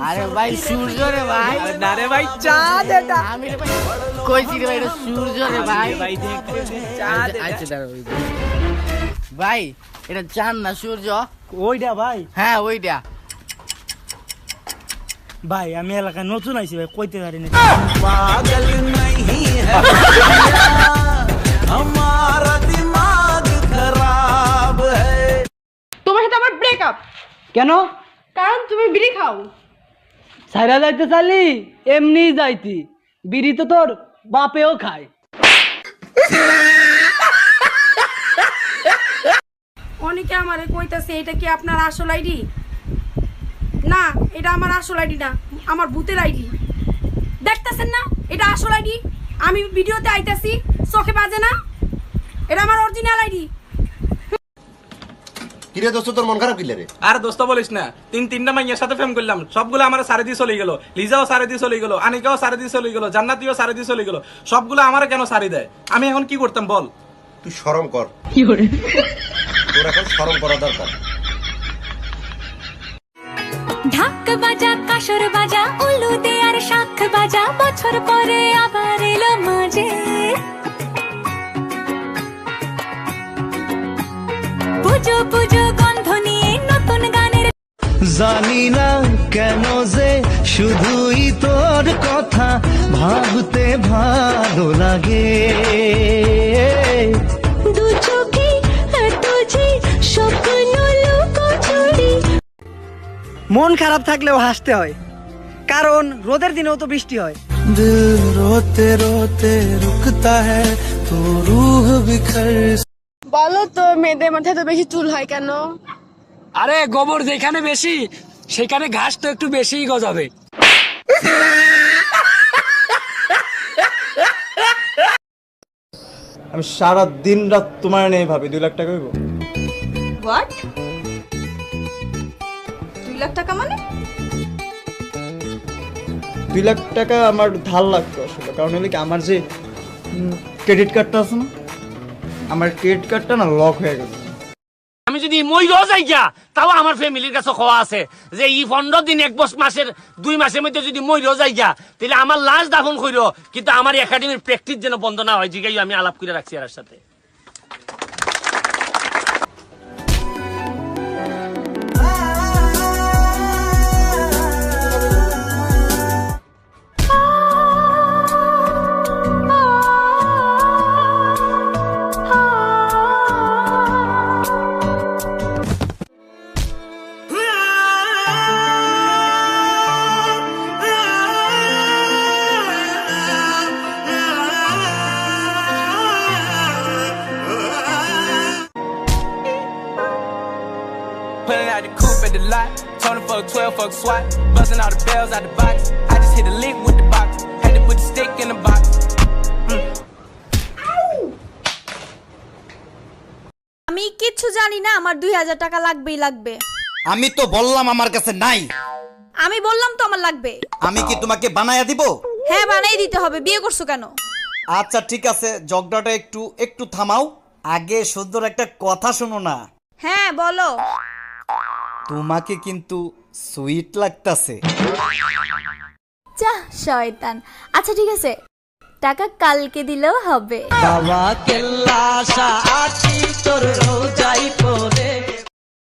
আরে ভাই সূর্য রে ভাই, না রে ভাই চাঁদ এটা। আমি রে ভাই কইছি রে ভাই এটা সূর্য রে ভাই। ভাই দেখতে চাঁদ আচ্ছা দাঁড়াও ভাই, এটা চাঁদ না সূর্য? ওইটা ভাই। হ্যাঁ ওইটা। ভাই আমি এলাকায় নতুন আইছি ভাই, কইতে পারি না। পাগল नहीं है हमारा दिमाग खराब है। তোমার সাথে আমার ব্রেকআপ। কেন? কারণ তুমি বিড়ি খাও। সাইরা যাইতে চালি এমনি যাইতি, বিড়ি তো তোর বাপেও খায়। অনেকে আমারে কইতাছে এটা কি আপনার আসল আইডি? না, এটা আমার আসল আইডি না, আমার ভূতের আইডি। দেখতেছেন না এটা আসল আইডি? আমি ভিডিওতে আইতাছি, চোখে বাজে না? এটা আমার অরিজিনাল আইডি। কিরে দোস্ত, তোর মন খারাপ কিলে রে? আর দোস্ত বলিস না, তিনটা মাইয়ের সাথে প্রেম করলাম, সবগুলো আমার সারে দিয়ে চলে গেল। লিজাও সারে দিয়ে চলে গেল, আনিকাও সারে দিয়ে চলে গেল, জান্নাতিও সারে দিয়ে চলে গেল। সবগুলো আমার কেন সারি দেয়? আমি এখন কি করতাম বল? তুই শরম কর। তোর এখন শরম করা দরকার। ঢাক বাজা কাসর বাজা উলু দে আর শাখ বাজা, বছর পরে আবার এলো মাঝে। পুজো পুজো গন্ধ নিয়ে নতুন গানের জানি না কেন যে শুধুই তোর কথা ভাবতে ভালো লাগে। দু চোখে তুঝে স্বপ্ন লুকোচুরি। মন খারাপ থাকলেও হাসতে হয়, কারণ রোদের দিনেও তো বৃষ্টি হয়। दिल रोते रोते रुकता है तो रूह बिखर। বলো তো মেয়েদের মাথায় তো বেশি চুল হয় কেন? আরে গোবর যেখানে বেশি সেখানে ঘাস তো একটু বেশিই গজাবে। আমি সারা দিন রাত তোমার নেই ভাবি। 2 লাখ টাকা হইব? হোয়াট? 2 লাখ টাকা মানে? 2 লাখ টাকা আমার ধার লাগতো আসলে, কারণ হলে কি আমার যে ক্রেডিট কার্ডটা আছে না, আমার ক্রেডিট কার্ডটা না লক হয়ে গেছে। আমি যদি মইরও যাই গা, তাও আমার ফ্যামিলির কাছে খোয়া আছে যে এই 15 দিন 1 মাসের 2 মাসের মধ্যে যদি মইরও যাই গা, তাহলে আমার লাশ দাফন কইরো, কিন্তু আমার একাডেমির প্র্যাকটিস যেন বন্ধ না হয়। জিগাই আমি আলাপ করে রাখছি এর সাথে। Pulling out the coupe at the lot, Tony for a 12 fuck SWAT, busting all the bells out the box. I just hit a lick with the box, had to put the stick in the box. আমি কিচ্ছু জানি না, আমার 2000 টাকা লাগবেই লাগবে। আমি তো বললাম আমার কাছে নাই। আমি বললাম তো আমার লাগবে। আমি কি তোমাকে বানায়া দিব? হ্যাঁ বানাই দিতে হবে, বিয়ে করছো কেন? আচ্ছা ঠিক আছে, ঝগড়াটা একটু থামাও। আগে সুন্দর একটা কথা শোনো না। হ্যাঁ বলো। তোমাকে কিন্তু সুইট লাগতাছে। যা শয়তান। আচ্ছা ঠিক আছে, টাকা কালকে দিলেও হবে। বাবা কেল্লা আশা আছি তোর রোজাই পর